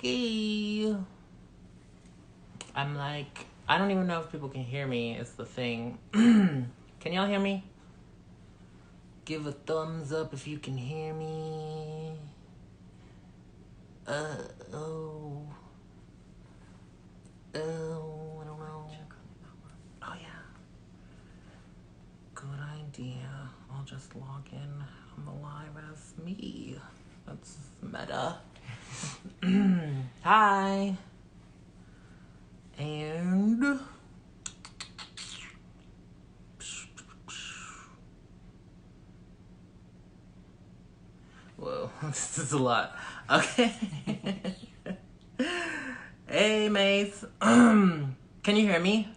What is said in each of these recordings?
Okay. I'm like, I don't even know if people can hear me, is the thing. Can y'all hear me? Give a thumbs up if you can hear me. Oh. Oh, I don't know. Oh, yeah. Good idea. I'll just log in on the live as me. That's meta. Hi. And whoa, this is a lot. Okay. Hey, Mase. Can you hear me?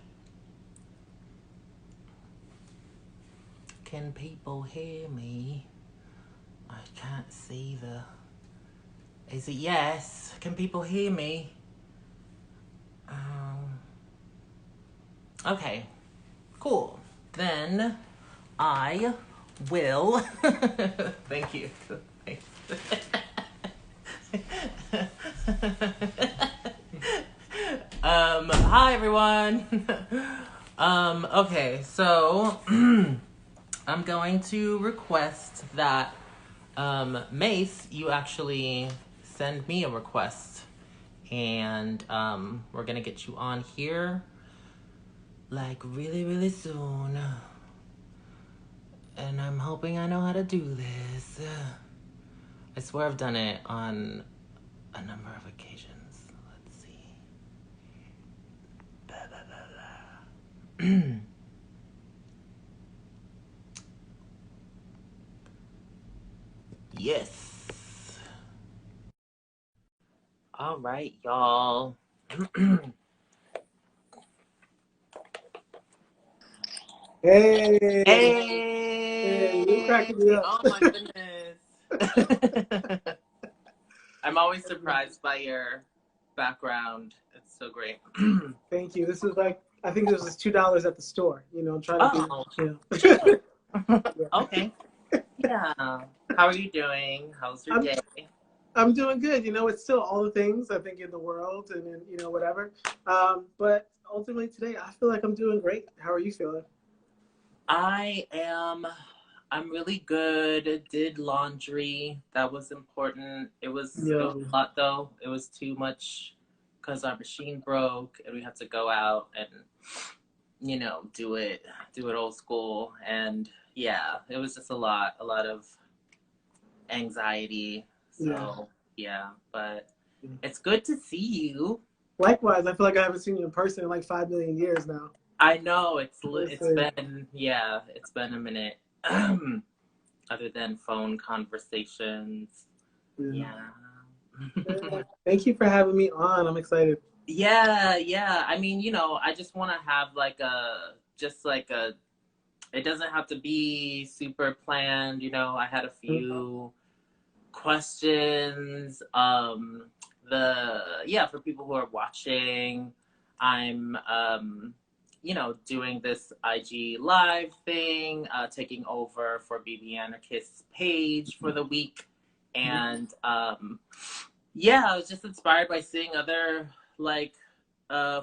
Can people hear me? I can't see the... Is it yes? Can people hear me? Okay, cool. Then I will... Thank you. Thanks. Hi everyone. Okay, so I'm going to request that Mase, you actually send me a request, and we're gonna get you on here like really soon. And I'm hoping I know how to do this. I swear I've done it on a number of occasions. Let's see. Yes. All right, y'all. Hey, Hey, you're cracking me up. oh my goodness. I'm always surprised by your background. It's so great. Thank you. This is like, I think this was $2 at the store, trying to Oh, be, chill. yeah. Okay. Yeah. How are you doing? How's your I'm, day? I'm doing good. It's still all the things I think in the world and in, whatever. But ultimately today, I feel like I'm doing great. How are you feeling? I'm really good. Did laundry. That was important. It was a Yo, lot though. It was too much because our machine broke and we had to go out and, do it old school. And yeah, it was just a lot of anxiety. yeah. So yeah, but it's good to see you. Likewise, I feel like I haven't seen you in person in like 5 million years now. I know it's Listen, been a minute. Other than phone conversations. yeah. Yeah. Yeah. Thank you for having me on. I'm excited. Yeah. I mean, I just want to have it doesn't have to be super planned. I had a few questions. For people who are watching, I'm, doing this IG live thing, taking over for BB Anarchist's page for the week. And I was just inspired by seeing other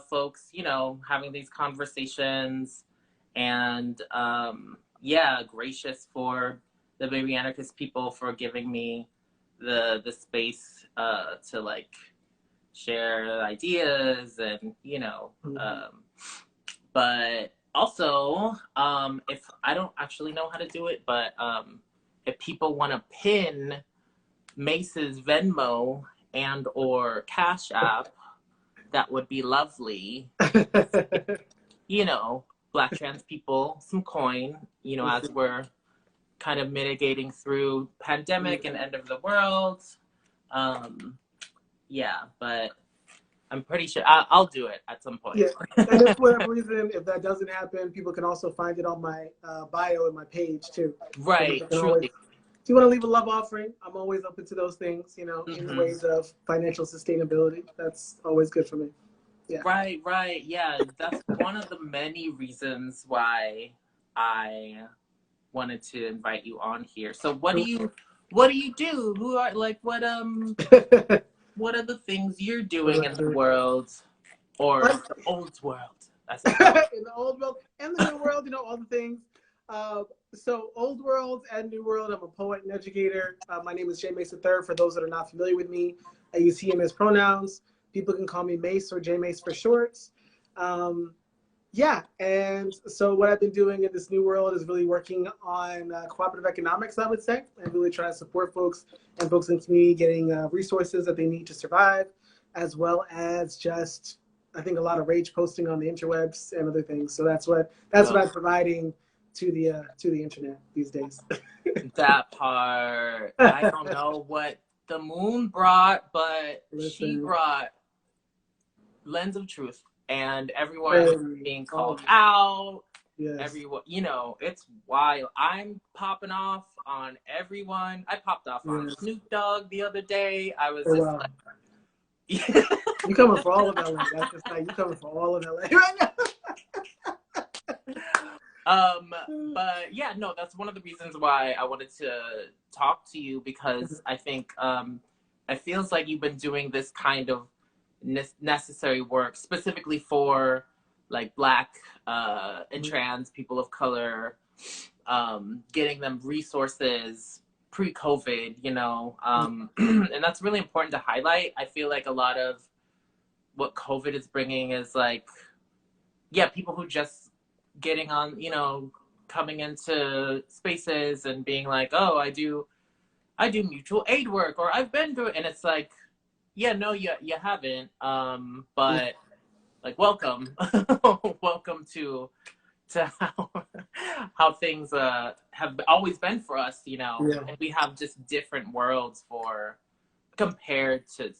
folks, having these conversations, and gracious for the Baby Anarchist people for giving me the space to share ideas and but also if I don't actually know how to do it, but if people want to pin Mace's Venmo and or Cash App, that would be lovely. Black trans people some coin, as we're kind of mitigating through pandemic and end of the world. But I'm pretty sure I'll do it at some point. Yeah, and if for whatever reason, if that doesn't happen, people can also find it on my bio and my page too. Right, So truly. if you want to leave a love offering, I'm always open to those things, in the ways of financial sustainability. That's always good for me. Yeah. Right. Yeah, that's one of the many reasons why I wanted to invite you on here. So what do you do? Who are what what are the things you're Oh, doing in that's the true. world, or Like, the old world, as it goes? in the old world and the new world, you know, all the things. So old world and new world, I'm a poet and educator. My name is Mase Thanks. For those that are not familiar with me, I use he and his pronouns. People can call me Mase or Mase for short. Um, yeah, and so what I've been doing in this new world is really working on cooperative economics, I would say, and really trying to support folks and folks in the community getting resources that they need to survive, as well as just, I think, a lot of rage posting on the interwebs and other things. So that's what Yo, I'm providing to the internet these days. that part, I don't know what the moon brought, but she Listen, brought lens of truth, and everyone hey, being oh called out. yes, Everyone, you know, it's wild. I'm popping off on everyone. I popped off on yes. Snoop Dogg the other day. I was Oh just wow, like, you coming for all of LA? That's just like you coming for all of LA right now. um, but yeah, no, that's one of the reasons why I wanted to talk to you, because I think it feels like you've been doing this kind of necessary work specifically for like Black and trans people of color, getting them resources pre-COVID, you know, and that's really important to highlight. I feel like a lot of what COVID is bringing is like, yeah, people who just getting on, you know, coming into spaces and being like, oh, I do mutual aid work, or I've been through it, and it's like, yeah, no, you haven't, but like, welcome, welcome to how things have always been for us, you know, Yeah. and we have just different worlds for compared to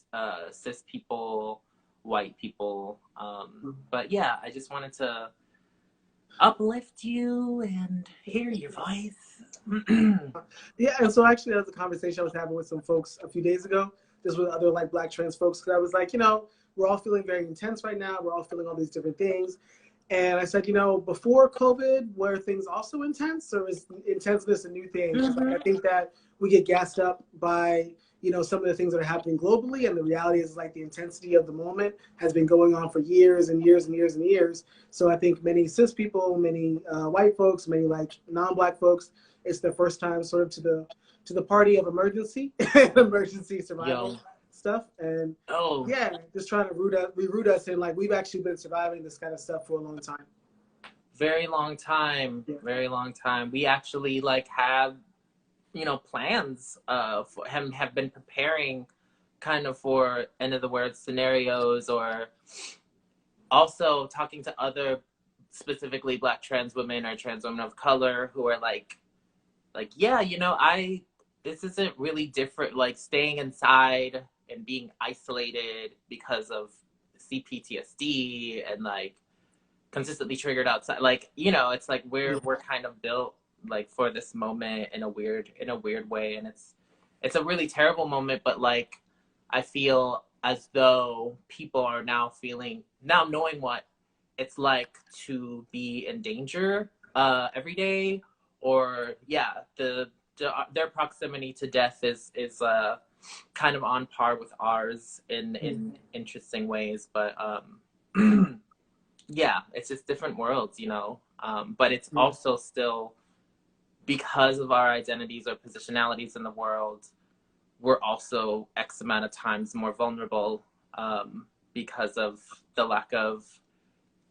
cis people, white people. But yeah, I just wanted to uplift you and hear your voice. Yeah, and so actually, that was a conversation I was having with some folks a few days ago, just with other like Black trans folks, because I was like, you know, we're all feeling very intense right now. We're all feeling all these different things, and I said, you know, before COVID, were things also intense, or is intenseness a new thing? Because like, I Mm-hmm. think that we get gassed up by some of the things that are happening globally, and the reality is like the intensity of the moment has been going on for years and years and years and years. So I think many cis people, many white folks, many like non-Black folks, it's their first time sort of to the party of emergency, emergency survival Yo, stuff, and oh, yeah, just trying to root us in like we've actually been surviving this kind of stuff for a long time. very long time, Yeah. very long time. We actually like have, you know, plans for him, have been preparing kind of for end of the word scenarios, or also talking to other specifically Black trans women or trans women of color who are like, yeah, you know, this isn't really different, like staying inside and being isolated because of CPTSD and like consistently triggered outside, like, you know, it's like we're kind of built like for this moment in a weird way, and it's a really terrible moment, but like I feel as though people are now knowing what it's like to be in danger every day, or yeah, their proximity to death is kind of on par with ours in interesting ways, but yeah, it's just different worlds, you know. But it's also still, because of our identities or positionalities in the world, we're also X amount of times more vulnerable, because of the lack of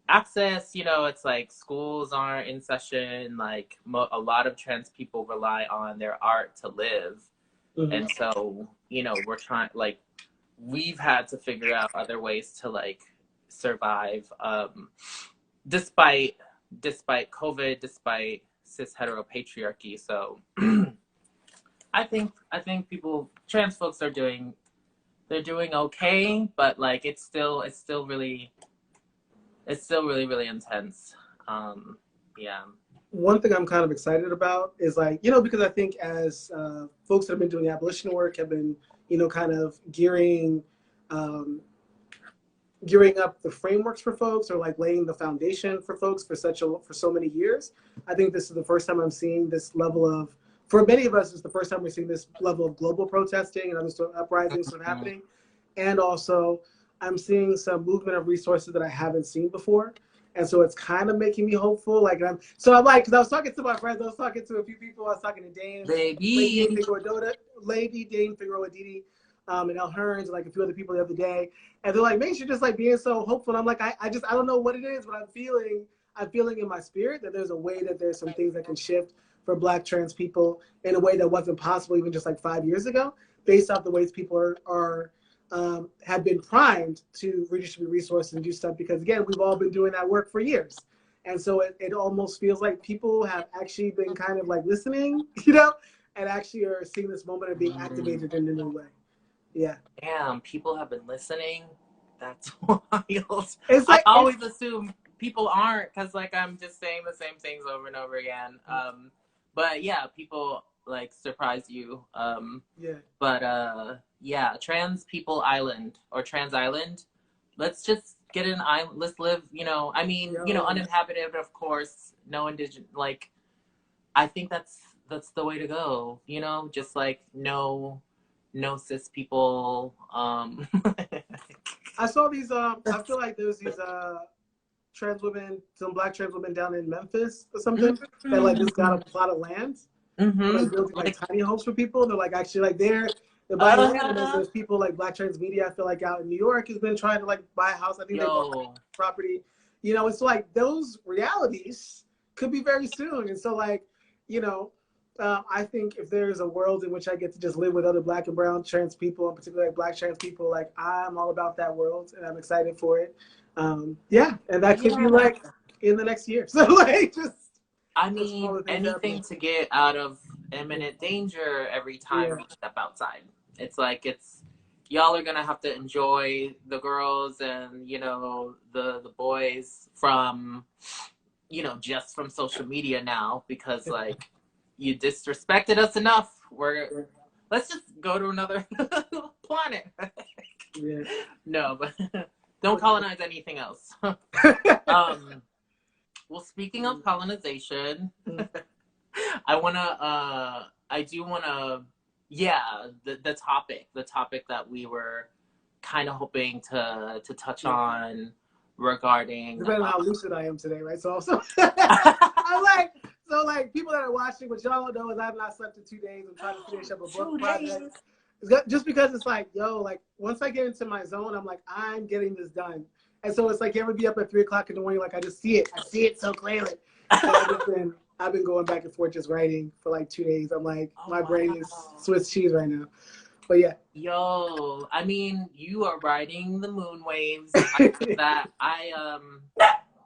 access. You know, it's like schools aren't in session. Like a lot of trans people rely on their art to live, Mm-hmm. and so, you know, we're trying, like, we've had to figure out other ways to like survive, despite COVID, despite cis heteropatriarchy. So I think people, trans folks, they're doing okay, but like it's still really really intense. Yeah. One thing I'm kind of excited about is like, because I think as folks that have been doing abolition work have been, kind of um, gearing up the frameworks for folks, or like laying the foundation for folks for for so many years. I think this is the first time I'm seeing this level of, for many of us, it's the first time we're seeing this level of global protesting and other sort of uprisings sort of Mhm. happening. and also I'm seeing some movement of resources that I haven't seen before. And so it's kind of making me hopeful. Like I'm like, because I was talking to my friends, I was talking to a few people, I was talking to Dane, Lady Baby. Dane Figueroa Didi, and El Hearns, and like a few other people the other day. And they're like, man, you're just like being so hopeful. And I'm like, I don't know what it is, but I'm feeling in my spirit that there's a way that there's some things that can shift for Black trans people in a way that wasn't possible even just like 5 years ago, based off the ways people are have been primed to redistribute resources and do stuff, because again, we've all been doing that work for years. And so it almost feels like people have actually been kind of like listening, and actually are seeing this moment of being activated in a new way. Yeah. Damn, people have been listening. That's wild. It's I like, always assume people aren't, because like I'm just saying the same things over and over again. But yeah, people like surprise you. Yeah. But yeah, Trans People Island or Trans Island. Let's just get an island. Let's live. I mean, uninhabited, of course. No indigenous. Like, I think that's the way to go. Just like no cis people. I saw these. I feel like there's these trans women, some Black trans women down in Memphis or something, that like just got a plot of land. Like building like tiny homes for people. They're like actually like they're buying land, and there's people like Black trans media, I feel like out in New York has been trying to like buy a house. I think they bought property. It's like those realities could be very soon. And so like, I think if there's a world in which I get to just live with other Black and brown trans people, and particularly like Black trans people, like I'm all about that world and I'm excited for it. Yeah, and that could be like in the next year. So like just I mean, anything to get out of imminent danger every time we step outside. It's like y'all are gonna have to enjoy the girls and the boys from just from social media now, because like you disrespected us enough. Let's just go to another planet. No, but don't colonize anything else. Well, speaking of colonization, the topic that we were kind of hoping to touch on regarding. Depending on how lucid I am today, right? So I'm like, so like people that are watching, what y'all don't know is I've not slept in 2 days. I'm trying to finish up a book project. Just because it's like, like once I get into my zone, I'm like, I'm getting this done. And so it's like, you ever be up at 3 o'clock in the morning, like I just see it. I see it so clearly. I've been going back and forth just writing for like 2 days. I'm like, my brain is Swiss cheese right now. But yeah. Yo, I mean, you are riding the moon waves.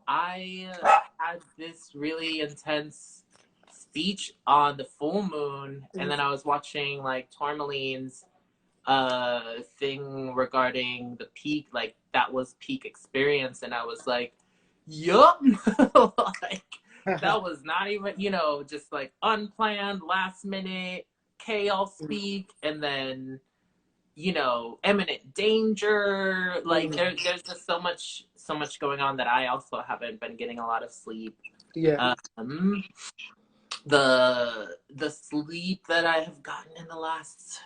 I had this really intense speech on the full moon, and then I was watching like Tourmaline's thing regarding the peak, like that was peak experience, and I was like, yup. Like that was not even just like unplanned, last minute chaos speak, and then imminent danger. Like there's just so much going on that I also haven't been getting a lot of sleep. The sleep that I have gotten in the last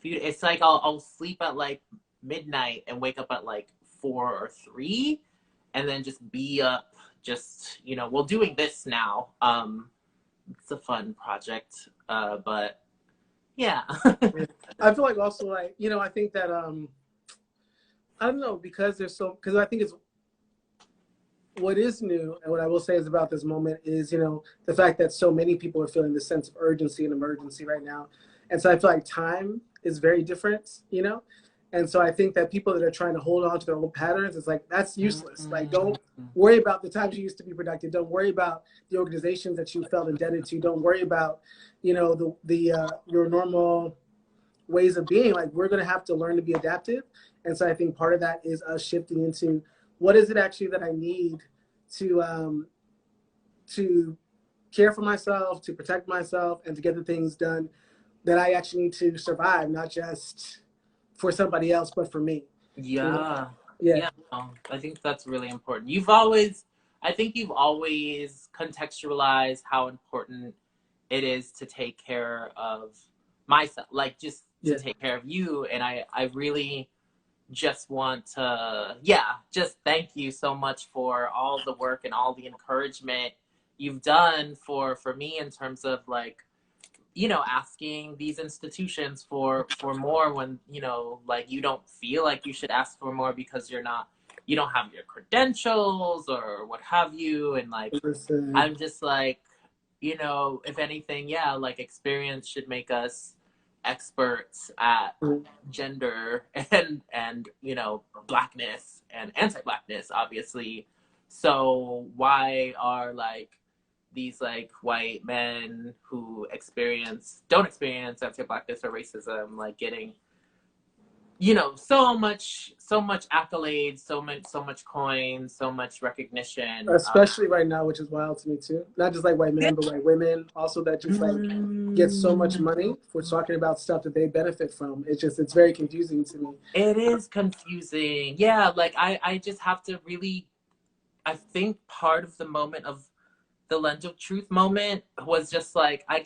it's like I'll sleep at like midnight and wake up at like 4 or 3, and then just be up, just doing this now. It's a fun project, but yeah. I feel like also like I think that I don't know, because I think it's what is new, and what I will say is about this moment is the fact that so many people are feeling this sense of urgency and emergency right now. And so I feel like time is very different, and so I think that people that are trying to hold on to their old patterns, it's like, that's useless. Like, don't worry about the times you used to be productive. Don't worry about the organizations that you felt indebted to. Don't worry about your normal ways of being. Like, we're going to have to learn to be adaptive. And so I think part of that is us shifting into, what is it actually that I need to care for myself, to protect myself, and to get the things done that I actually need to survive, not just for somebody else, but for me. Yeah. I think that's really important. I think you've always contextualized how important it is to take care of myself, like just to Yeah. take care of you. And I really just want to, just thank you so much for all the work and all the encouragement you've done for me in terms of like, asking these institutions for more when, like you don't feel like you should ask for more because you don't have your credentials or what have you. And like, Listen. I'm just like, if anything, like experience should make us experts at gender and blackness and anti-blackness, obviously. So why are like these like white men who don't experience anti-blackness or racism like getting so much accolades, so much coins, so much recognition, Especially right now, which is wild to me too. Not just like white men, but white women also that just like get so much money for talking about stuff that they benefit from. It's very confusing to me. it is confusing. Like I just have to really, I think part of the moment of the lens of truth moment was just like, I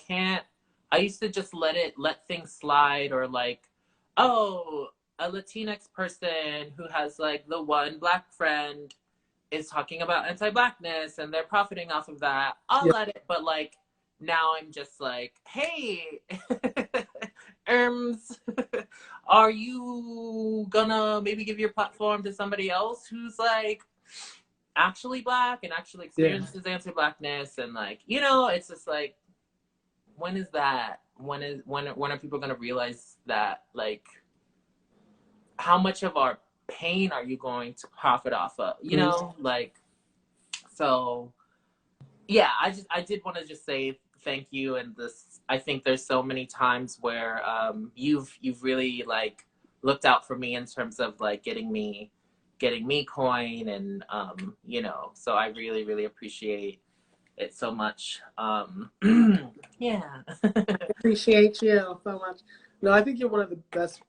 used to just let things slide, or like, oh, a Latinx person who has like the one black friend is talking about anti-blackness and they're profiting off of that. I'll Yeah. let it, but like now I'm just like, hey, Erms, are you gonna maybe give your platform to somebody else who's like actually black and actually experiences anti-blackness? And like, it's just like, when is that? When are people gonna realize that, like, how much of our pain are you going to profit off of? Like, so I did want to just say thank you. And this, I think there's so many times where you've really like looked out for me in terms of like getting me coin, and so I really, really appreciate it so much. Yeah. Appreciate you so much. No, I think you're one of the best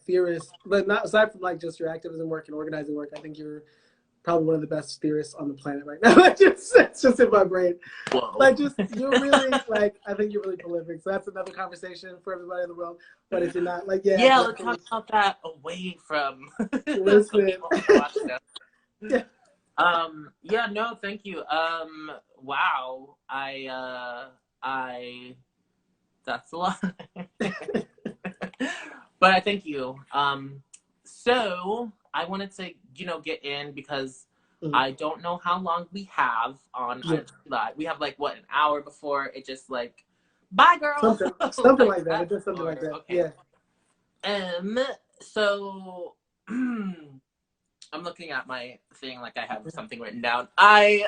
theorists, but not aside from like just your activism work and organizing work. I think you're probably one of the best theorists on the planet right now. It's just in my brain. Whoa. Like, you're really like, I think you're really prolific. So that's another conversation for everybody in the world. But if you're not, like, Let's talk about that away from. Listen. No, thank you. Wow, that's a lot. But I thank you. So I wanted to, get in because I don't know how long we have on live. We have like what, an hour before it just like, bye girl. Something like that. Just something like that. Okay. Yeah. So I'm looking at my thing like I have something written down. I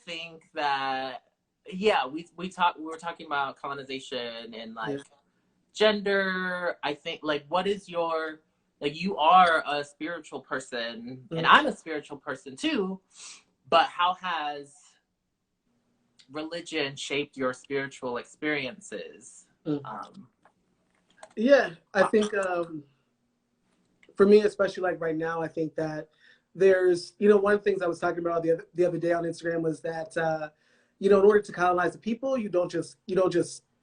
think that we were talking about colonization and like gender. I think like, what is your, like, you are a spiritual person and I'm a spiritual person too, but how has religion shaped your spiritual experiences? I think for me, especially like right now, I think that there's, one of the things I was talking about the other day on Instagram was that, in order to colonize the people, you don't just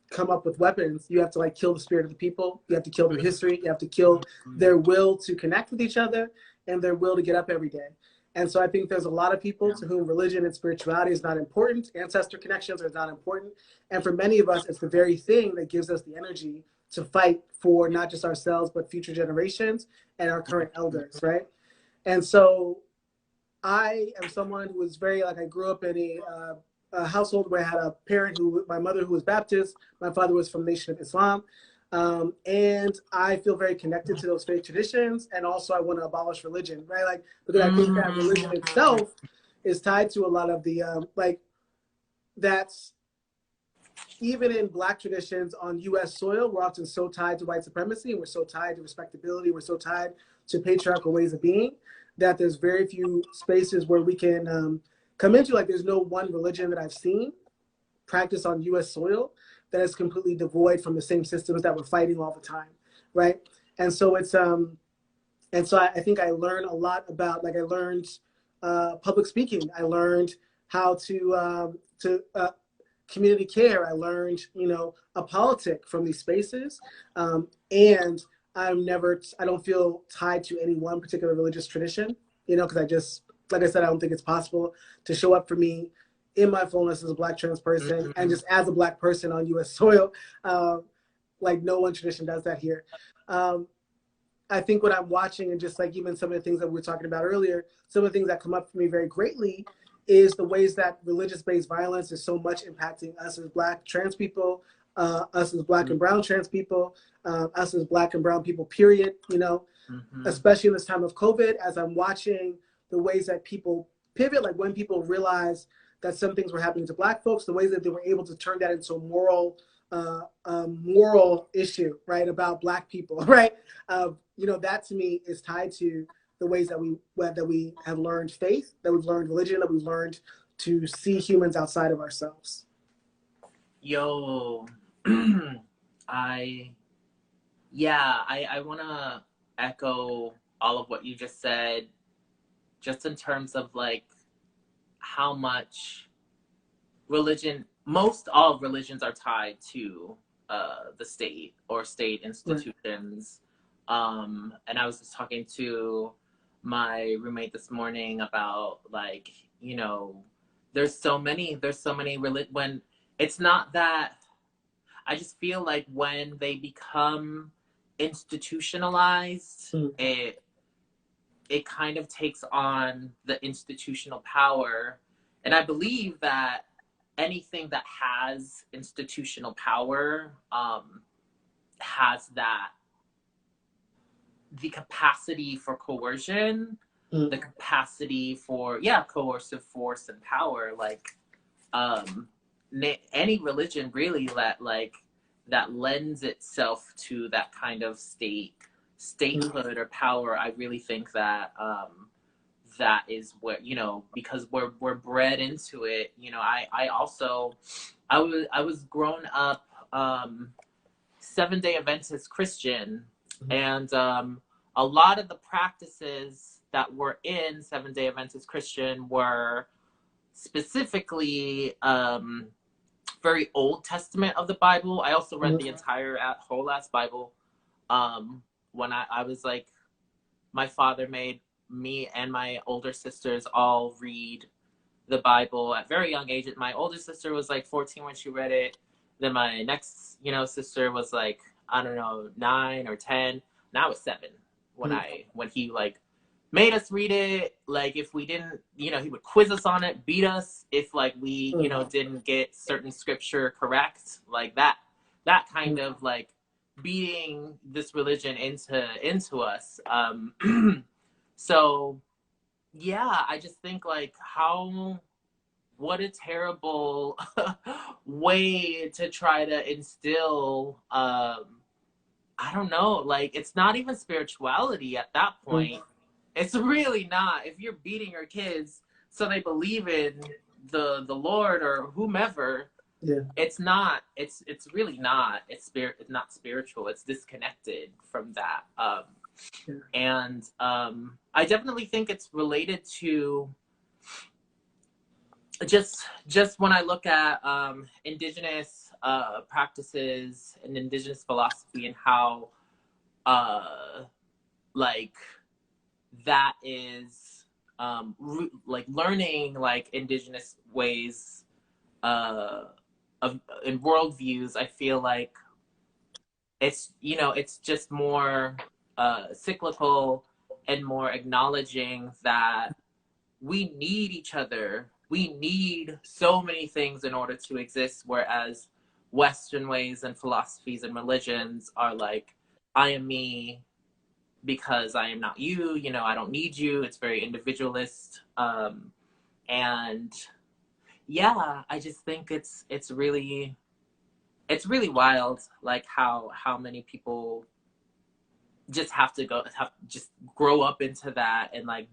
come up with weapons. You have to like kill the spirit of the people. You have to kill their history. You have to kill their will to connect with each other and their will to get up every day. And so I think there's a lot of people to whom religion and spirituality is not important. Ancestor connections are not important. And for many of us, it's the very thing that gives us the energy to fight for not just ourselves, but future generations and our current elders, right? And so I am someone who was very, like, I grew up in a household where I had a parent my mother who was Baptist, my father was from the Nation of Islam. And I feel very connected to those faith traditions. And also I want to abolish religion, right? Like, because I think that religion itself is tied to a lot of the, that's, even in Black traditions on U.S. soil, we're often so tied to white supremacy, and we're so tied to respectability, we're so tied to patriarchal ways of being, that there's very few spaces where we can come into. Like, there's no one religion that I've seen practice on U.S. soil that is completely devoid from the same systems that we're fighting all the time, right? And so it's I think I learned a lot about, like, I learned public speaking. I learned how to community care. I learned, a politic from these spaces. And I don't feel tied to any one particular religious tradition, because like I said, I don't think it's possible to show up for me in my fullness as a Black trans person and just as a Black person on U.S. soil. Like no one tradition does that here. I think what I'm watching, and just like even some of the things that we were talking about earlier, some of the things that come up for me very greatly is the ways that religious-based violence is so much impacting us as Black trans people, us as Black and brown trans people, us as Black and brown people, period, especially in this time of COVID, as I'm watching the ways that people pivot, like when people realize that some things were happening to Black folks, the ways that they were able to turn that into a moral issue, right, about Black people, right? That to me is tied to the ways that we have learned faith, that we've learned religion, that we've learned to see humans outside of ourselves. Yo, I want to echo all of what you just said, just in terms of like how much most all religions are tied to the state or state institutions. And I was just talking to my roommate this morning about like, there's so many when it's not that, I just feel like when they become institutionalized, it kind of takes on the institutional power. And I believe that anything that has institutional power has the capacity for coercion, the capacity for coercive force and power. Like any religion really that lends itself to that kind of statehood or power. I really think that that is where, because we're bred into it. I was grown up Seventh-day Adventist Christian, and a lot of the practices that were in Seventh-day Adventist Christian were specifically very Old Testament of the Bible. I also read the entire whole ass Bible. When I was like, my father made me and my older sisters all read the Bible at very young age. My older sister was like 14 when she read it. Then my next, sister was like, I don't know, 9 or 10. And I was 7 when he like made us read it. Like if we didn't, he would quiz us on it, beat us if like we, didn't get certain scripture correct. Like that kind of like beating this religion into us. So yeah, I just think like what a terrible way to try to instill I don't know, like it's not even spirituality at that point. It's really not. If you're beating your kids so they believe in the Lord or whomever, it's not. It's really not. It's not spiritual. It's disconnected from that. And I definitely think it's related to just when I look at Indigenous practices and Indigenous philosophy and how like that is like learning like Indigenous ways in worldviews. I feel like it's it's just more cyclical and more acknowledging that we need each other. We need so many things in order to exist, whereas Western ways and philosophies and religions are like, I am me because I am not you, I don't need you. It's very individualist. And yeah, I just think it's really wild, like how many people just have to just grow up into that and like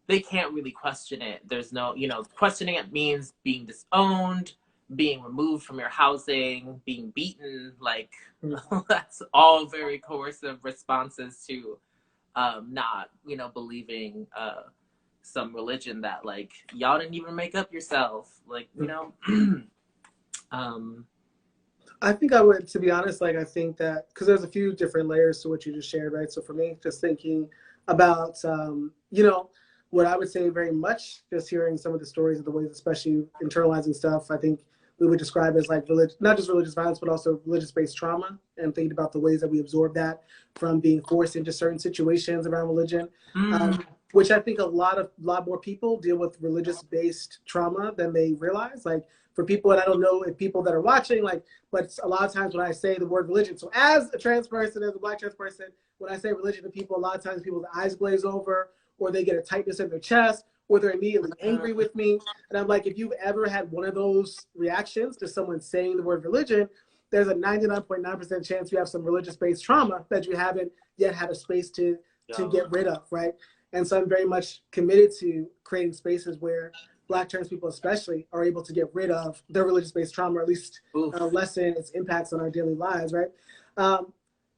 they can't really question it. There's no, questioning it means being disowned, being removed from your housing, being beaten. Like that's all very coercive responses to not, believing some religion that like y'all didn't even make up yourself. Like, Um, I think I would, to be honest, like I think that because there's a few different layers to what you just shared, right? So for me, just thinking about, what I would say very much, just hearing some of the stories of the ways, especially internalizing stuff, I think we would describe as like not just religious violence, but also religious-based trauma, and thinking about the ways that we absorb that from being forced into certain situations around religion. mm, Which I think a lot more people deal with religious-based trauma than they realize. Like for people, and I don't know if people that are watching, like, but a lot of times when I say the word religion, so as a trans person, as a Black trans person, when I say religion to people, a lot of times people's eyes glaze over, or they get a tightness in their chest, or they're immediately angry with me. And I'm like, if you've ever had one of those reactions to someone saying the word religion, there's a 99.9% chance you have some religious-based trauma that you haven't yet had a space to get rid of, right? And so I'm very much committed to creating spaces where Black trans people especially are able to get rid of their religious-based trauma, or at least lessen its impacts on our daily lives, right?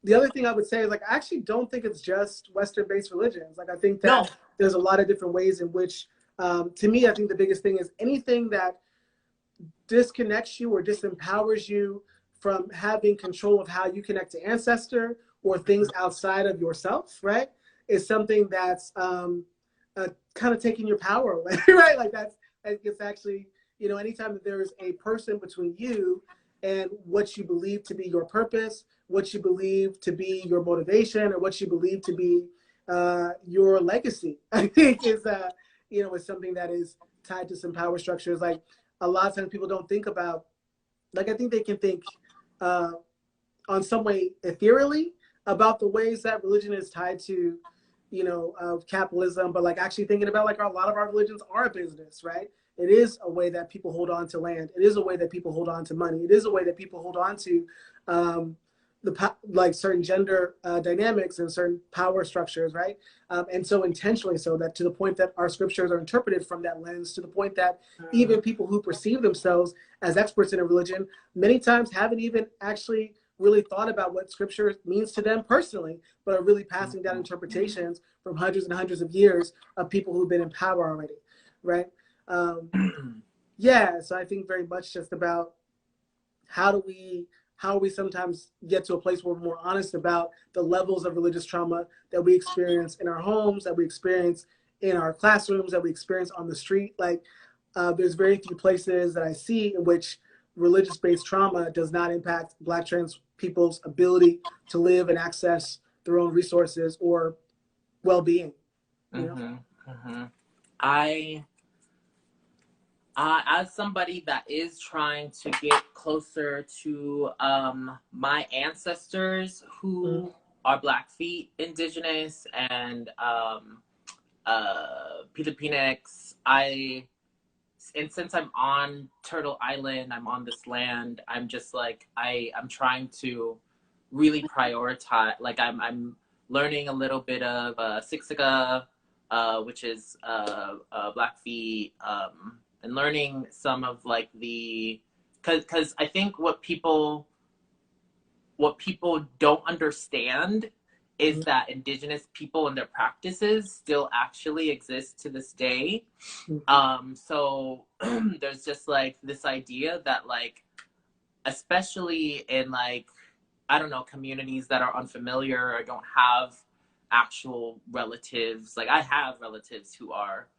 The other thing I would say is, like, I actually don't think it's just Western-based religions. Like, I think that there's a lot of different ways in which, to me, I think the biggest thing is anything that disconnects you or disempowers you from having control of how you connect to ancestor or things outside of yourself, right, is something that's kind of taking your power away, right? Like it's actually, anytime that there is a person between you and what you believe to be your purpose, what you believe to be your motivation, or what you believe to be your legacy, I think is something that is tied to some power structures. Like a lot of times people don't think about, like, I think they can think on some way ethereally about the ways that religion is tied to, capitalism, but like actually thinking about, like, a lot of our religions are a business, right? It is a way that people hold on to land. It is a way that people hold on to money. It is a way that people hold on to like certain gender dynamics and certain power structures, right? And so intentionally so, that to the point that our scriptures are interpreted from that lens, to the point that even people who perceive themselves as experts in a religion many times haven't even actually really thought about what scripture means to them personally, but are really passing down interpretations from hundreds and hundreds of years of people who've been in power already, right? Yeah, so I think very much just about how we sometimes get to a place where we're more honest about the levels of religious trauma that we experience in our homes, that we experience in our classrooms, that we experience on the street. Like there's very few places that I see in which religious-based trauma does not impact Black trans people's ability to live and access their own resources or well-being. I as somebody that is trying to get closer to my ancestors who are Blackfeet, Indigenous, and Filipinx, and since I'm on Turtle Island, I'm on this land, I'm just like, I'm trying to really prioritize, like I'm learning a little bit of Siksika, which is Blackfeet, and learning some of like because I think what people don't understand is that Indigenous people and their practices still actually exist to this day. So there's just like this idea that, like, especially in, like, I don't know, communities that are unfamiliar or don't have actual relatives, like I have relatives who are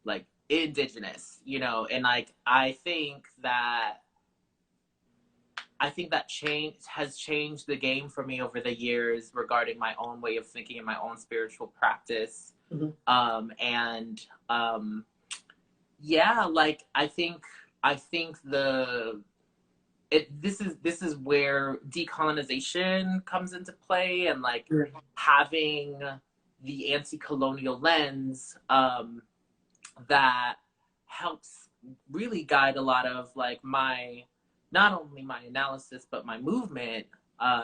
like Indigenous, and like I think that change has changed the game for me over the years regarding my own way of thinking and my own spiritual practice. Yeah, like I think this is where decolonization comes into play, and like having the anti-colonial lens that helps really guide a lot of like not only my analysis but my movement.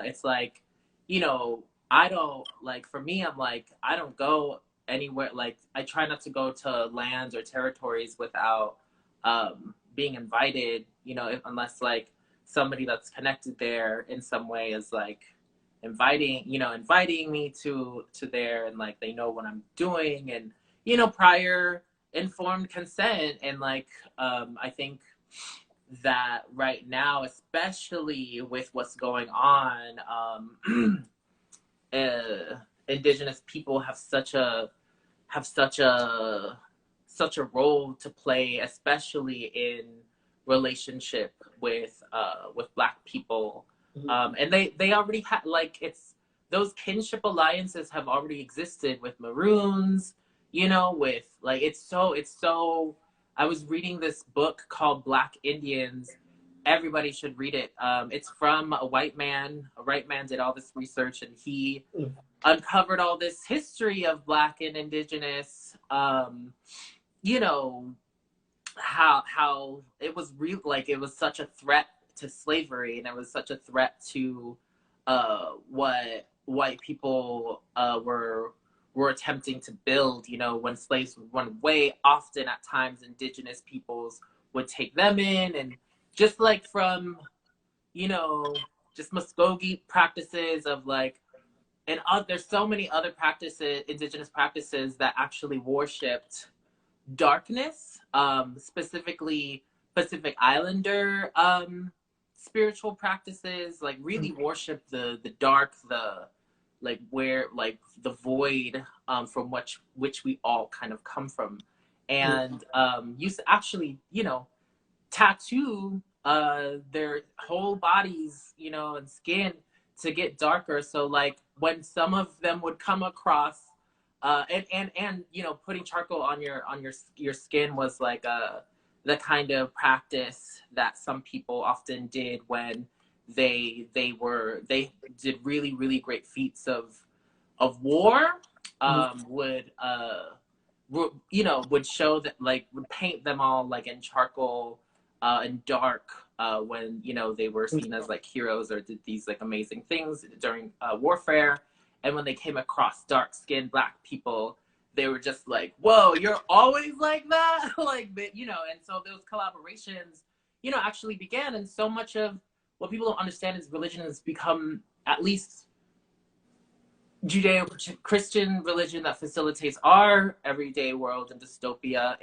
It's like, I don't, like, for me, I'm like, I don't go anywhere, like I try not to go to lands or territories without being invited, unless like somebody that's connected there in some way is like inviting me to there, and like they know what I'm doing, and prior informed consent, and like I think that right now, especially with what's going on, Indigenous people have have such a such a role to play, especially in relationship with Black people. And they already had, like, it's those kinship alliances have already existed with Maroons, you know, with like it's so I was reading this book called Black Indians. Everybody should read it. It's from a white man. A white man did all this research, and he uncovered all this history of Black and Indigenous, you know, how it was real, like it was such a threat to slavery, and it was such a threat to what white people were attempting to build. You know, when slaves would run away, often at times Indigenous peoples would take them in, and just like from, you know, just Muskogee practices of like, and there's so many other practices, Indigenous practices that actually worshipped darkness, specifically Pacific Islander spiritual practices, like really worship the dark, the like where like the void, from which we all kind of come from, and used to actually, you know, tattoo their whole bodies, you know, and skin to get darker. So like when some of them would come across and you know, putting charcoal on your skin was like the kind of practice that some people often did when they did really great feats of war, would you know, would show that, like would paint them all like in charcoal and dark, when, you know, they were seen as like heroes or did these like amazing things during warfare. And when they came across dark-skinned Black people, they were just like, whoa, you're always like that? Like, you know, and so those collaborations, you know, actually began. And so much of what people don't understand is religion has become, at least Judeo-Christian religion that facilitates our everyday world and dystopia.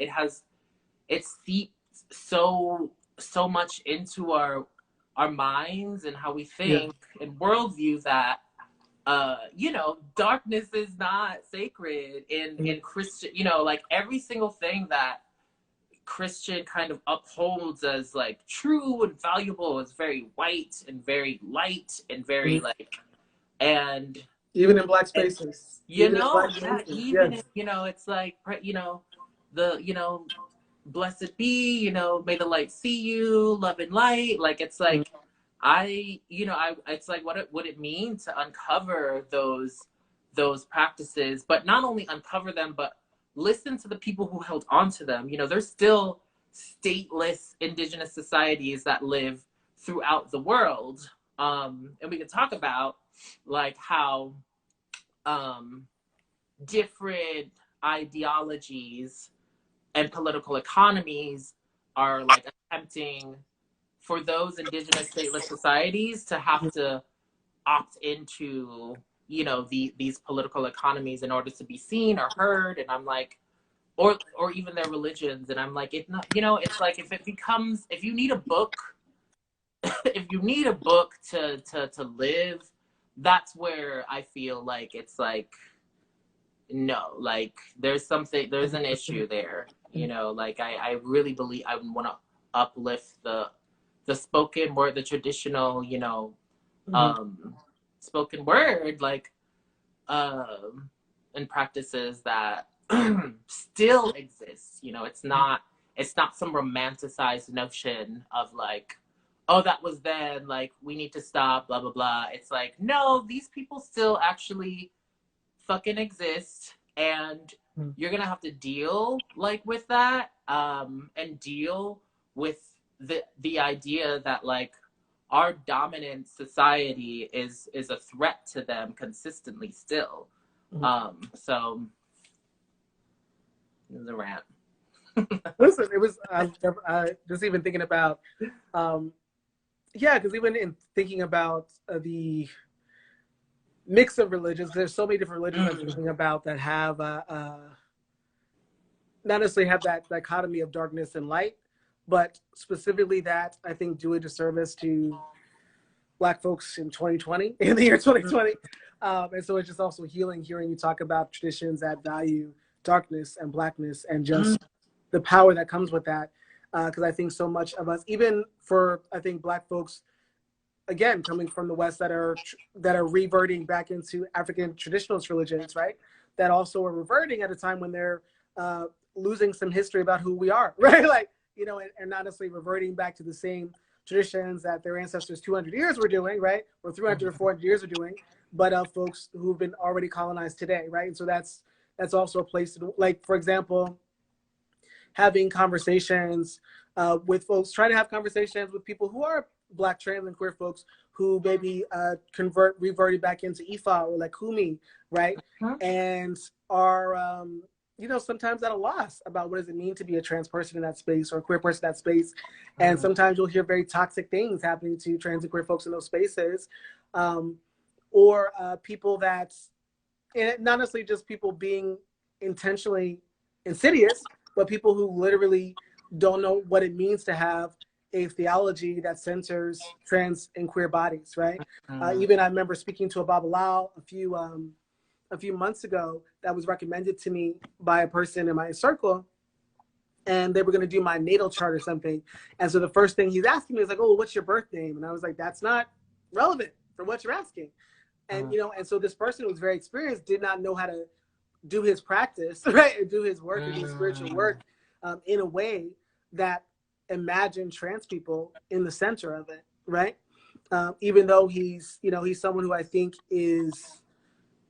It seeped so much into our minds and how we think and worldview that you know, darkness is not sacred in Christian, you know, like every single thing that Christian kind of upholds as like true and valuable is very white and very light and very like, and even in Black spaces, you know, yes. you know, it's like, you know, you know, blessed be, you know, may the light see you, love and light. Like, it's like, you know, it's like, what would it mean to uncover those practices, but not only uncover them, but listen to the people who held on to them. You know, there's still stateless Indigenous societies that live throughout the world. And we can talk about like how different ideologies and political economies are like attempting for those Indigenous stateless societies to have to opt into, you know, these political economies in order to be seen or heard. And I'm like, or even their religions. And I'm like, it's not, you know, it's like if you need a book, if you need a book to live, that's where I feel like it's like, no, like there's an issue there, you know, like I really believe I want to uplift the spoken word, the traditional, you know, spoken word, like, and practices that still exist. You know, it's not some romanticized notion of like, oh, that was then, like we need to stop, blah blah blah. It's like, no, these people still actually fucking exist, and you're gonna have to deal like with that, and deal with the idea that like our dominant society is a threat to them consistently still. So it was a rant. Listen, it was just even thinking about because even in thinking about the mix of religions, there's so many different religions I'm thinking about that have not necessarily have that dichotomy of darkness and light, but specifically that I think do a disservice to Black folks in 2020, in the year 2020. And so it's just also healing hearing you talk about traditions that value darkness and Blackness and just the power that comes with that. Because I think so much of us, even for, I think, Black folks, again, coming from the West that are reverting back into African traditionalist religions, right? That also are reverting at a time when they're losing some history about who we are, right? Like, you know, and not necessarily reverting back to the same traditions that their ancestors 200 years were doing, right? Or 300 or 400 years are doing, but folks who've been already colonized today, right? And so that's also a place to, like, for example, having conversations with folks, trying to have conversations with people who are Black, trans, and queer folks who maybe reverted back into Ifa or like Kumi, right? And are, you know, sometimes at a loss about what does it mean to be a trans person in that space or a queer person in that space. And sometimes you'll hear very toxic things happening to trans and queer folks in those spaces. Or people that, and not necessarily just people being intentionally insidious, but people who literally don't know what it means to have a theology that censors trans and queer bodies, right? Even I remember speaking to a Babalao a few months ago that was recommended to me by a person in my circle, and they were going to do my natal chart or something. And so the first thing he's asking me is like, "Oh, what's your birth name?" And I was like, "That's not relevant for what you're asking." And you know, and so this person who was very experienced did not know how to do his practice, right, and do his work and his spiritual work in a way that imagined trans people in the center of it, right? Even though he's, you know, he's someone who I think is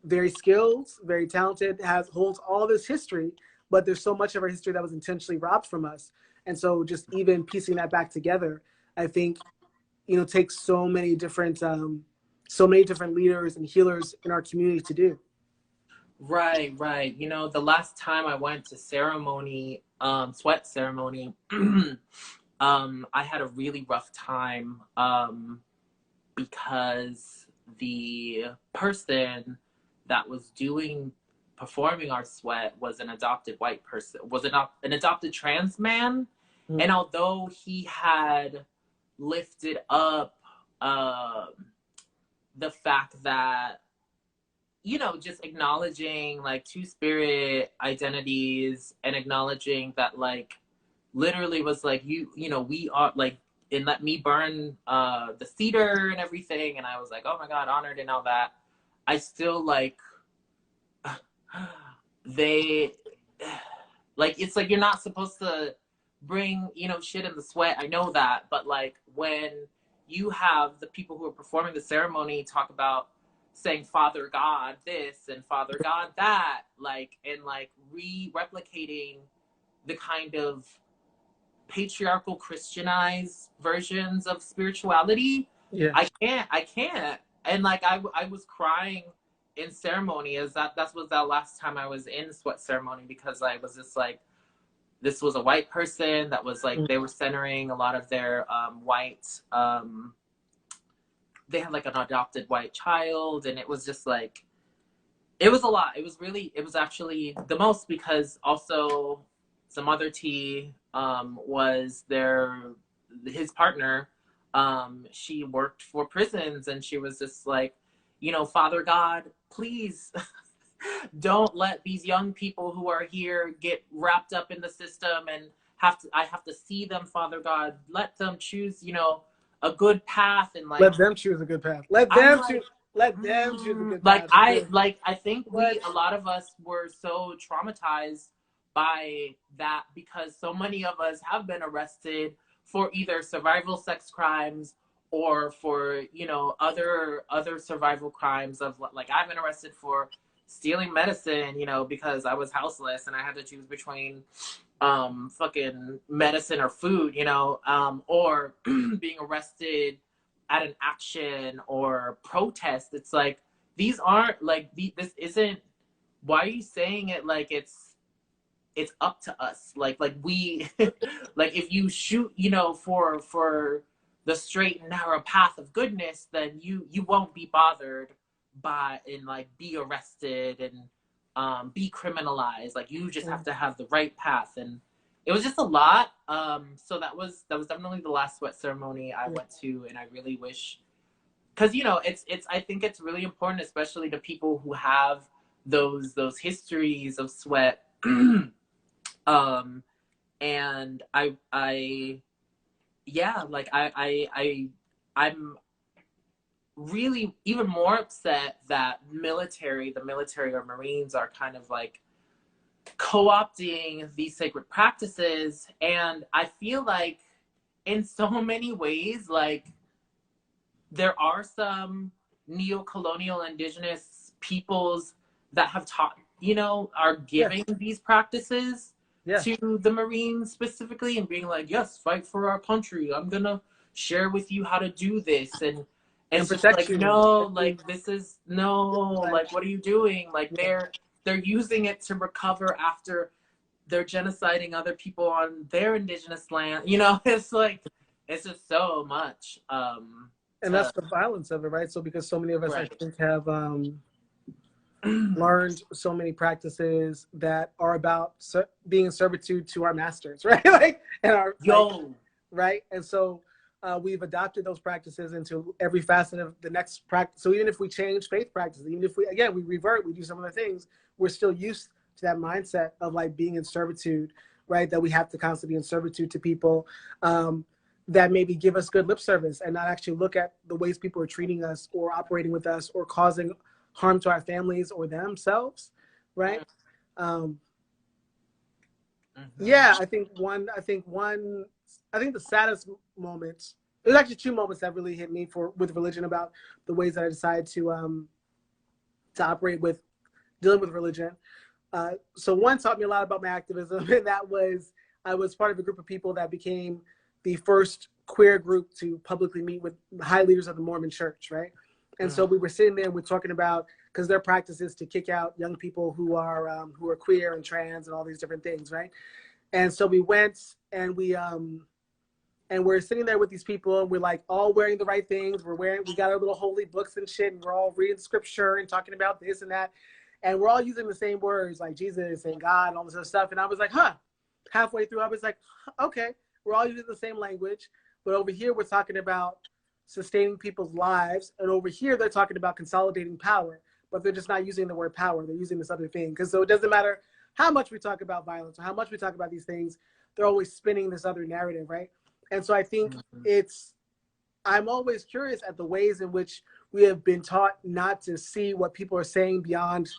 very skilled, very talented, holds all this history, but there's so much of our history that was intentionally robbed from us. And so just even piecing that back together, I think, you know, takes so many different leaders and healers in our community to do. Right, right. You know, the last time I went to ceremony, sweat ceremony, I had a really rough time because the person that was performing our sweat was an adopted white person, was an adopted trans man. And although he had lifted up the fact that, you know, just acknowledging like two spirit identities and acknowledging that, like, literally was like, you know, we are like, and let me burn the cedar and everything. And I was like, oh my God, honored and all that. I still like, they, like, it's like, you're not supposed to bring, you know, shit in the sweat. I know that. But like, when you have the people who are performing the ceremony talk about saying Father God this and Father God that, like, and like replicating the kind of patriarchal Christianized versions of spirituality, Yeah. I can't. And like, I was crying in ceremony, as that was that last time I was in sweat ceremony, because I was just like, this was a white person that was like, they were centering a lot of their white, they had like an adopted white child, and it was just like, it was a lot. It was actually the most, because also some other tea was his partner. She worked for prisons, and she was just like, you know, Father God, please don't let these young people who are here get wrapped up in the system, and I have to see them, Father God. Let them choose, you know, a good path, and like, let them choose a good path. Let them choose a good path. I think a lot of us were so traumatized by that, because so many of us have been arrested for either survival sex crimes or for, you know, other survival crimes of, like, I've been arrested for stealing medicine, you know, because I was houseless and I had to choose between fucking medicine or food, you know, or being arrested at an action or protest. It's like, these aren't like, this isn't, why are you saying it like it's up to us? Like we, like, if you shoot, you know, for the straight and narrow path of goodness, then you won't be bothered by, and like be arrested and be criminalized. Like, you just have to have the right path. And it was just a lot. So that was definitely the last sweat ceremony I Yeah. went to, and I really wish, because you know, it's I think it's really important, especially to people who have those histories of sweat. um, and I yeah, like I'm really even more upset that the military or Marines are kind of like co-opting these sacred practices. And I feel like in so many ways, like there are some neo-colonial indigenous peoples that have taught, you know, are giving Yes. these practices Yes. to the Marines specifically and being like, yes, fight for our country. I'm gonna share with you how to do this. And And it's just protect like, you. no, Protect you. like this is no, Like, like what are you doing? Like yeah. they're using it to recover after they're genociding other people on their indigenous land. You know, it's like it's just so much. And that's To the violence of it, right? So because so many of us, I right. think, have learned so many practices that are about being in servitude to our masters, right? Like, and our like, Yo, right? And so we've adopted those practices into every facet of the next practice. So even if we change faith practices, even if we, again, we revert, we do some other things, we're still used to that mindset of like being in servitude, right? That we have to constantly be in servitude to people that maybe give us good lip service and not actually look at the ways people are treating us or operating with us or causing harm to our families or themselves, right? Um, yeah, mm-hmm. I think the saddest moments. There's actually two moments that really hit me for with religion about the ways that I decided to operate with dealing with religion. So one taught me a lot about my activism, and that was I was part of a group of people that became the first queer group to publicly meet with high leaders of the Mormon Church, right? And so we were sitting there and we're talking about because their practice is to kick out young people who are queer and trans and all these different things, right? And so we went and we're sitting there with these people and we're like all wearing the right things. We got our little holy books and shit, and we're all reading scripture and talking about this and that. And we're all using the same words like Jesus and God and all this other stuff. And I was like, huh. Halfway through, I was like, okay, we're all using the same language. But over here, we're talking about sustaining people's lives. And over here, they're talking about consolidating power. But they're just not using the word power. They're using this other thing. Because so it doesn't matter how much we talk about violence or how much we talk about these things, they're always spinning this other narrative, right? And so I think I'm always curious at the ways in which we have been taught not to see what people are saying beyond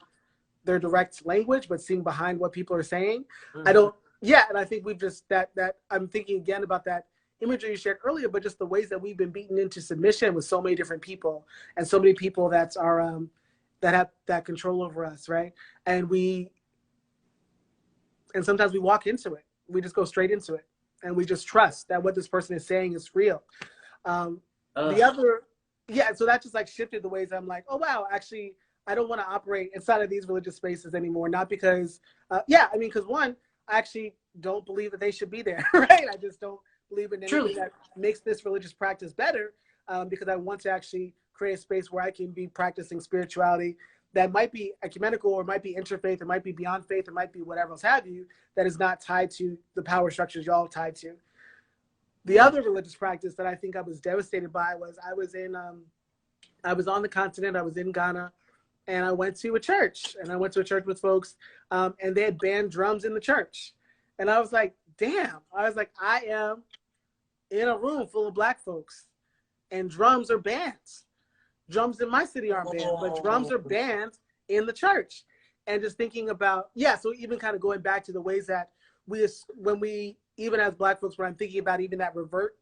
their direct language, but seeing behind what people are saying. I don't, yeah. And I think we've just, that I'm thinking again about that imagery you shared earlier, but just the ways that we've been beaten into submission with so many different people and so many people that are, that have that control over us, right? And sometimes we walk into it. We just go straight into it. And we just trust that what this person is saying is real. The other, yeah, so that just like shifted the ways I'm like, oh, wow, actually, I don't want to operate inside of these religious spaces anymore. Not because, because one, I actually don't believe that they should be there, right? I just don't believe in anything Truly. that makes this religious practice better because I want to actually create a space where I can be practicing spirituality that might be ecumenical or might be interfaith, or might be beyond faith, or might be whatever else have you, that is not tied to the power structures y'all tied to. The other religious practice that I think I was devastated by was I was on the continent, I was in Ghana, and I went to a church, with folks, and they had banned drums in the church. And I was like, damn, I am in a room full of Black folks, and drums are banned. Drums in my city aren't banned, but drums are banned in the church. And just thinking about, so even kind of going back to the ways that when we, even as Black folks, when I'm thinking about even that revert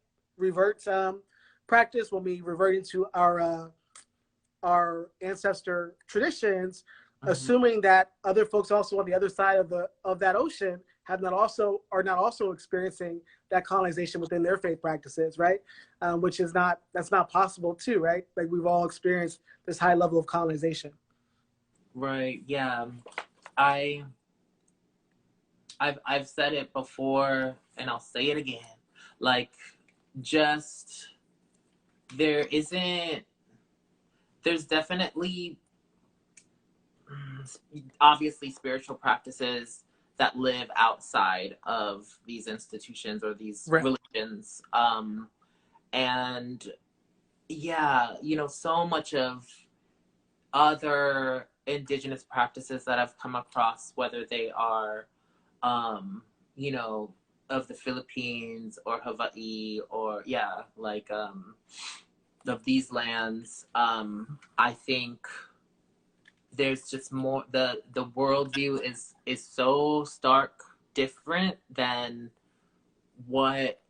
practice, when we revert into our ancestor traditions, assuming that other folks also on the other side of that ocean are not also experiencing that colonization within their faith practices, right? Which is that's not possible too, right? Like we've all experienced this high level of colonization. Right. Yeah. I've said it before and I'll say it again. Like just there's definitely obviously spiritual practices that live outside of these institutions or these Right. religions. And yeah, you know, so much of other indigenous practices that I've come across, whether they are, you know, of the Philippines or Hawaii or yeah, like of these lands, I think there's just more, the worldview is so stark different than what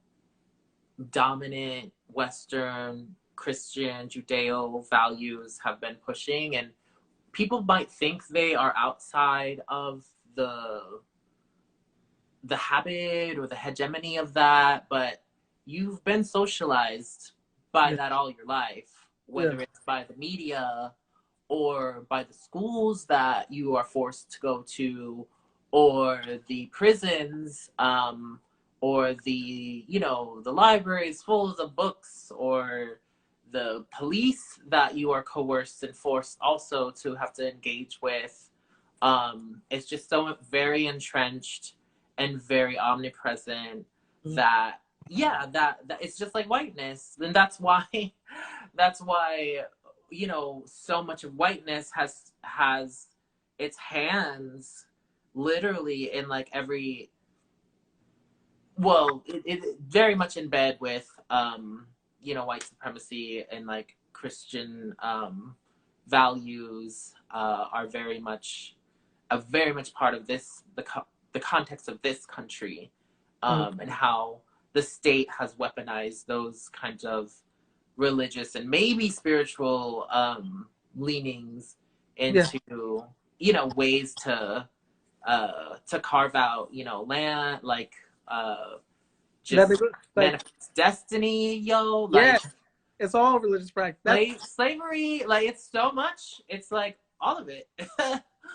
dominant Western Christian Judeo values have been pushing. And people might think they are outside of the habit or the hegemony of that, but you've been socialized by Yeah. that all your life, Yeah. whether it's by the media or by the schools that you are forced to go to, or the prisons, or the, you know, the libraries full of books, or the police that you are coerced and forced also to have to engage with. It's just so very entrenched and very omnipresent that yeah, that it's just like whiteness. And that's why that's why, you know, so much of whiteness has its hands literally in like every, well, it very much in bed with you know, white supremacy, and like Christian values are very much part of this, the context of this country, and how the state has weaponized those kinds of religious and maybe spiritual leanings into, you know, ways to carve out, you know, land, like just manifest destiny, yo, like it's all religious practice. Slavery, like it's so much. It's like all of it.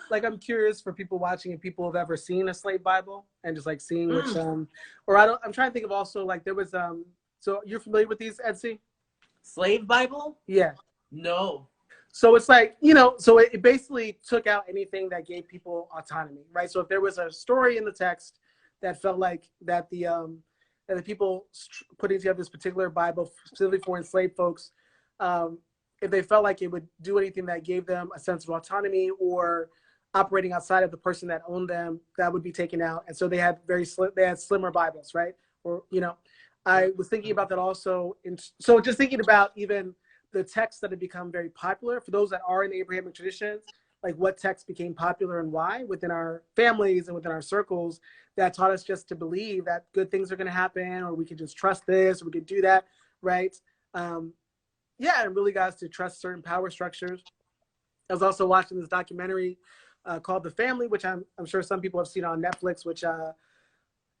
Like, I'm curious for people watching if people have ever seen a slave Bible and just like seeing which or I'm trying to think of also, like, there was so you're familiar with these, Etsy? Slave Bible? Yeah. No. So it's like, you know, so it basically took out anything that gave people autonomy, right? So if there was a story in the text that felt like that the people putting together this particular Bible specifically for enslaved folks, if they felt like it would do anything that gave them a sense of autonomy or operating outside of the person that owned them, that would be taken out. And so they had slimmer Bibles, right? Or, you know, I was thinking about that also. So just thinking about even the texts that have become very popular for those that are in the Abrahamic traditions, like what texts became popular and why within our families and within our circles that taught us just to believe that good things are going to happen, or we can just trust this, or we could do that, right? Yeah, and really got us to trust certain power structures. I was also watching this documentary called The Family, which I'm sure some people have seen on Netflix, which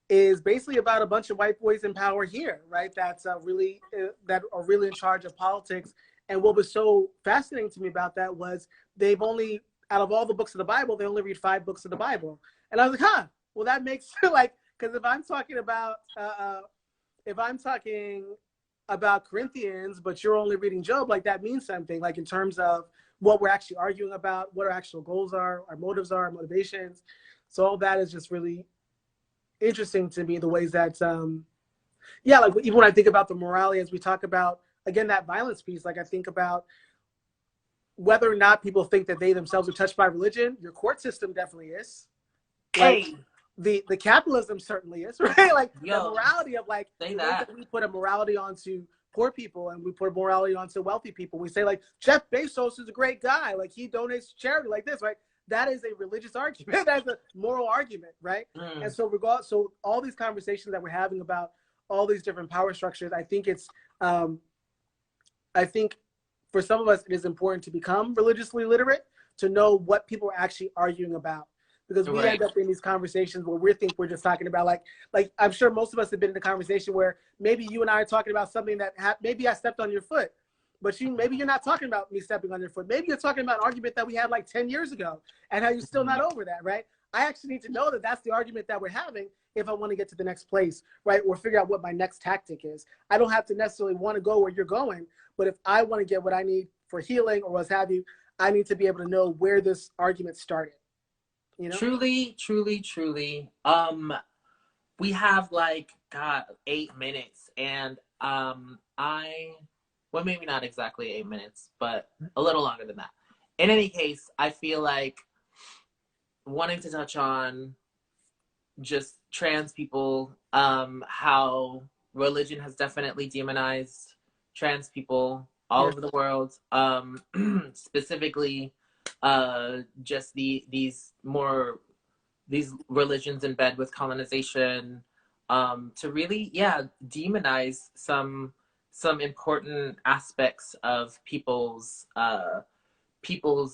is basically about a bunch of white boys in power here, right? That's really that are really in charge of politics. And what was so fascinating to me about that was they've only, out of all the books of the Bible, they only read 5 books of the Bible. And I was like, well, that makes like, because if I'm talking about Corinthians, but you're only reading Job, like that means something, like in terms of what we're actually arguing about, what our actual goals are, our motives are, our motivations. So all that is just really interesting to me, the ways that, like even when I think about the morality, as we talk about, again, that violence piece, like I think about whether or not people think that they themselves are touched by religion. Your court system definitely is. Like, the capitalism certainly is, right? Like the morality of like the way that we put a morality onto poor people and we put a morality onto wealthy people. We say like Jeff Bezos is a great guy, like he donates to charity like this, right? That is a religious argument. That's a moral argument, right? And so so all these conversations that we're having about all these different power structures, I think it's I think for some of us it is important to become religiously literate, to know what people are actually arguing about. Because we end up in these conversations where we think we're just talking about like I'm sure most of us have been in a conversation where maybe you and I are talking about something that maybe I stepped on your foot, but maybe you're not talking about me stepping on your foot. Maybe you're talking about an argument that we had like 10 years ago and how you're still not over that, right? I actually need to know that that's the argument that we're having if I want to get to the next place, right? Or figure out what my next tactic is. I don't have to necessarily want to go where you're going, but if I want to get what I need for healing or what have you, I need to be able to know where this argument started. you know? Truly, truly, truly. We have like, God, 8 minutes, and well, maybe not exactly 8 minutes, but a little longer than that. In any case, I feel like wanting to touch on just trans people, how religion has definitely demonized trans people all Yeah. over the world, specifically just these religions in bed with colonization, to really, yeah, demonize some important aspects of people's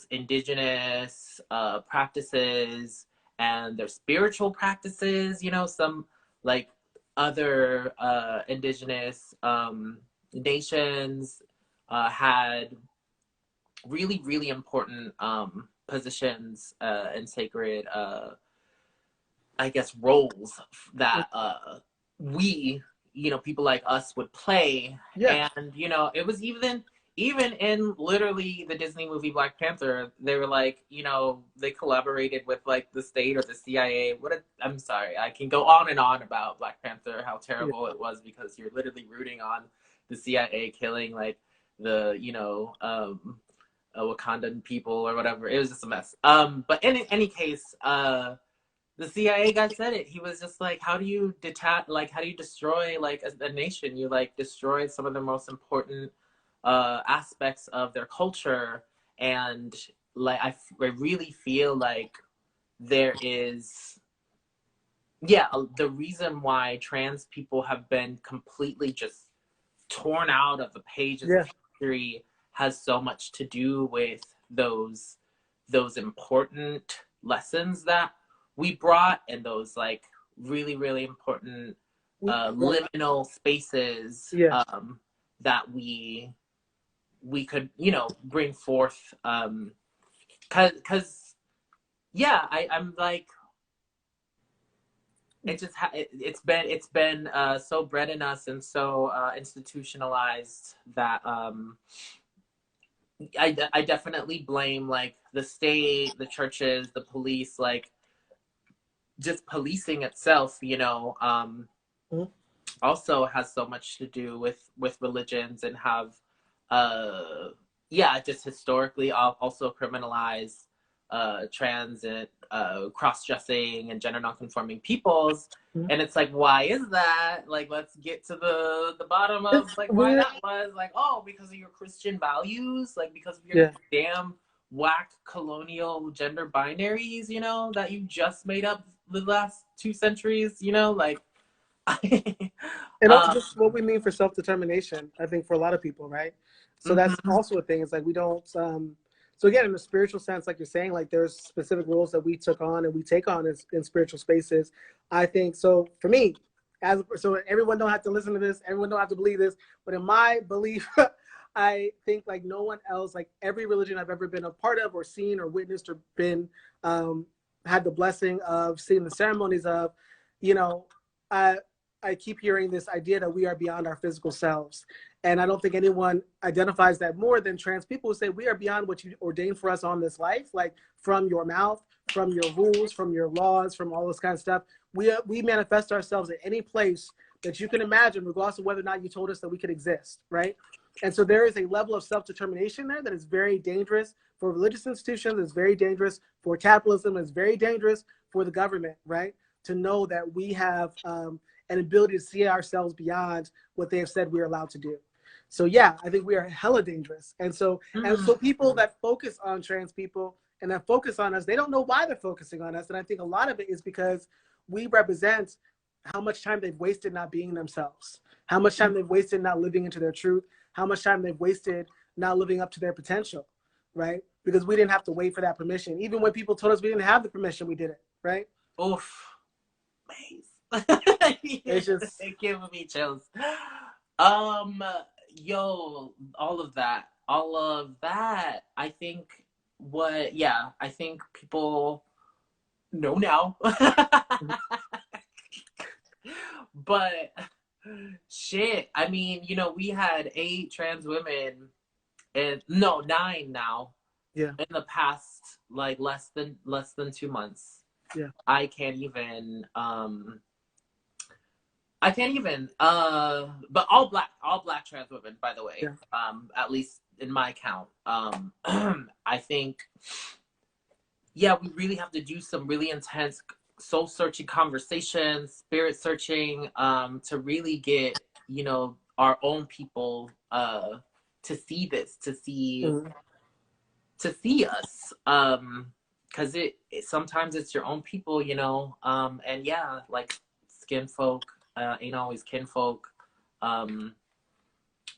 indigenous practices and their spiritual practices. You know, some like other indigenous nations had really, really important positions and sacred, I guess, roles that we, you know, people like us would play. Yeah. And, you know, it was even in literally the Disney movie Black Panther, they were like, you know, they collaborated with like the state or the CIA. I'm sorry, I can go on and on about Black Panther, how Yeah. terrible it was, because you're literally rooting on the CIA killing like the, you know, Wakandan people or whatever. It was just a mess. But in any case, the CIA guy said it. He was just like, how do you how do you destroy like a nation? You like destroy some of the most important aspects of their culture. And like, I really feel like there is, yeah, the reason why trans people have been completely just torn out of the pages Yeah. of history has so much to do with those important lessons that we brought, and those like really, really important liminal spaces Yeah. that we could, you know, bring forth, cause yeah, I'm like, it just it's been so bred in us and so institutionalized that I definitely blame like the state, the churches, the police, like just policing itself, you know, Mhm. also has so much to do with religions, and have yeah, just historically also criminalized trans and cross-dressing and gender nonconforming peoples. Mhm. And it's like, why is that? Like, let's get to the bottom of It's like why weird. that was. Like, oh, because of your Christian values, like because of your Yeah. damn whack colonial gender binaries, you know, that you just made up the last 2 centuries, you know, like And also um, just what we mean for self-determination, I think for a lot of people, right? So that's mm-hmm, also a thing. It's like we don't so again, in a spiritual sense, like you're saying, like there's specific roles that we took on and we take on in spiritual spaces. I think so for me, so everyone don't have to listen to this, everyone don't have to believe this, but in my belief, I think like no one else, like every religion I've ever been a part of or seen or witnessed or been had the blessing of seeing the ceremonies of, you know, I I keep hearing this idea that we are beyond our physical selves. And I don't think anyone identifies that more than trans people who say we are beyond what you ordained for us on this life, like from your mouth, from your rules, from your laws, from all this kind of stuff. We manifest ourselves at any place that you can imagine, regardless of whether or not you told us that we could exist, right? And so there is a level of self-determination there that is very dangerous for religious institutions, it's very dangerous for capitalism, it's very dangerous for the government, right? To know that we have an ability to see ourselves beyond what they have said we're allowed to do. So yeah, I think we are hella dangerous. And so people that focus on trans people and that focus on us, they don't know why they're focusing on us. And I think a lot of it is because we represent how much time they've wasted not being themselves, how much time they've wasted not living into their truth, how much time they've wasted not living up to their potential, right? Because we didn't have to wait for that permission. Even when people told us we didn't have the permission, we did it, right? oof, Maze. It's just, It gave me chills. Um, yo, all of that. I think I think people know now. But shit, I mean, you know, we had 8 trans women, and no, 9 now, yeah. in the past like less than 2 months. Yeah. I can't even but all black trans women, by the way, Yeah. at least in my count. I think, yeah, we really have to do some really intense soul searching conversations, spirit searching, to really get, you know, our own people to see this, to see Mm-hmm. us. Because it sometimes it's your own people, you know. And yeah, like skin folk ain't always kinfolk. um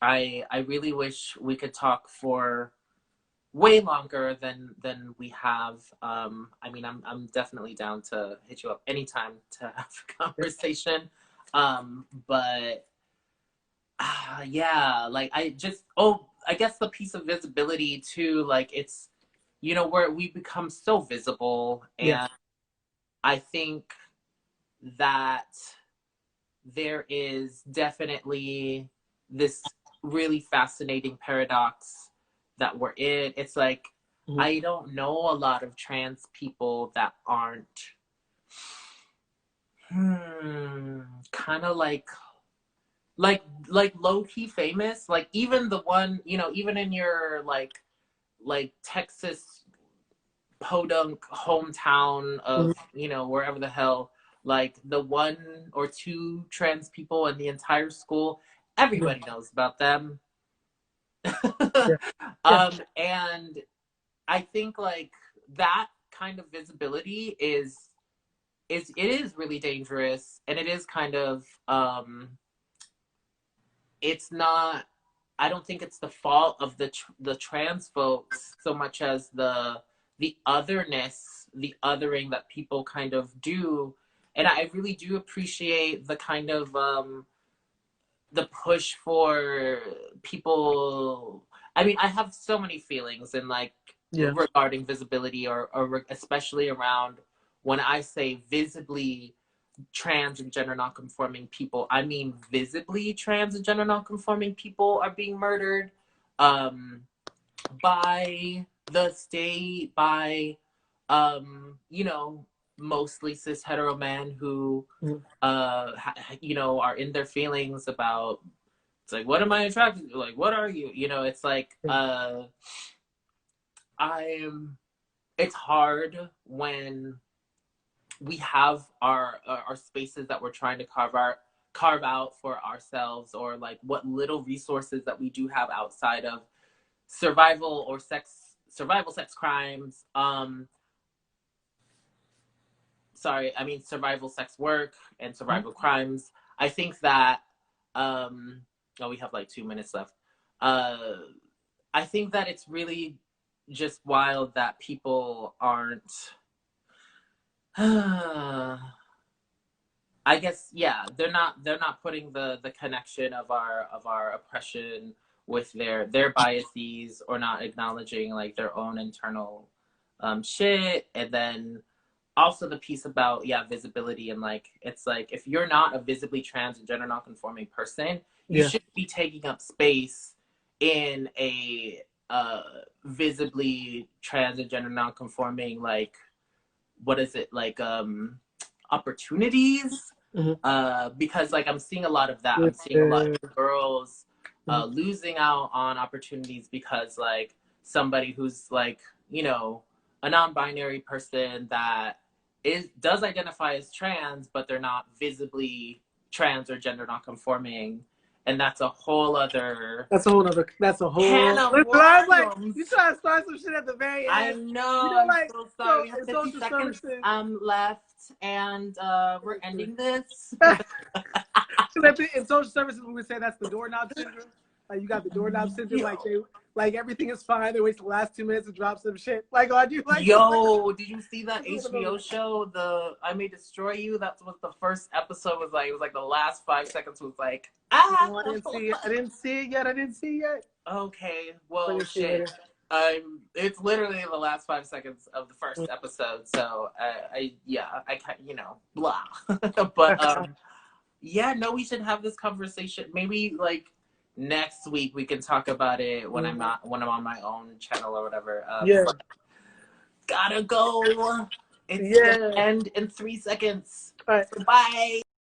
I really wish we could talk for way longer than we have. I mean, I'm definitely down to hit you up anytime to have a conversation. But yeah, like I guess the piece of visibility too, like it's, you know, where we become so visible. Yeah. And I think that there is definitely this really fascinating paradox that we're in. It's like, Mm-hmm. I don't know a lot of trans people that aren't kind of like low key famous. Like even the one, you know, even in your like Texas podunk hometown of, you know, wherever the hell, like the one or two trans people in the entire school, everybody knows about them. Yeah. Yeah. And I think like that kind of visibility is it is really dangerous, and it is kind of it's not, I don't think it's the fault of the trans folks so much as the otherness, the othering that people kind of do. And I really do appreciate the kind of the push for people. I mean, I have so many feelings in like Yeah. regarding visibility, or especially around when I say visibly trans and gender nonconforming people. I mean, visibly trans and gender nonconforming people are being murdered by the state, by you know, mostly cis hetero men who you know, are in their feelings about, it's like, what am I attracted to? Like, what are you? You know, it's like I'm it's hard when we have our spaces that we're trying to carve out for ourselves, or like what little resources that we do have outside of survival sex crimes, survival sex work and survival crimes. I think that oh, we have like 2 minutes left. I think that it's really just wild that people aren't I guess, yeah, they're not putting the connection of our oppression with their biases, or not acknowledging like their own internal shit. And then also the piece about, yeah, visibility, and like it's like, if you're not a visibly trans and gender nonconforming person, you Yeah. shouldn't be taking up space in a visibly trans and gender nonconforming, like, what is it, like opportunities. Because like I'm seeing a lot of that. I'm seeing a lot of girls losing out on opportunities because like somebody who's like, you know, a non-binary person that does identify as trans, but they're not visibly trans or gender non-conforming, and that's a whole other That's a whole other. That's a can whole. of Listen, I was like, worms. you trying to start some shit at the very I end. know. You know, I'm like, so sorry. so We have in 50 social seconds services. left, and we're ending this. In social services, we would say that's the doorknob syndrome. Like you got the doorknob syndrome. Like everything is fine. They wait the last 2 minutes to drop some shit. Like on you. Like yo, did you see that HBO show, the I May Destroy You? That's what the first episode was like. It was like the last 5 seconds was like, ah. No, I didn't see it. I didn't see it yet. Okay, well, shit. It's literally the last 5 seconds of the first episode. So I can't, you know, blah. But yeah, no, we should have this conversation. Maybe like next week we can talk about it when when I'm on my own channel or whatever. Yeah. Gotta go. It's gonna end in 3 seconds. All right. Bye.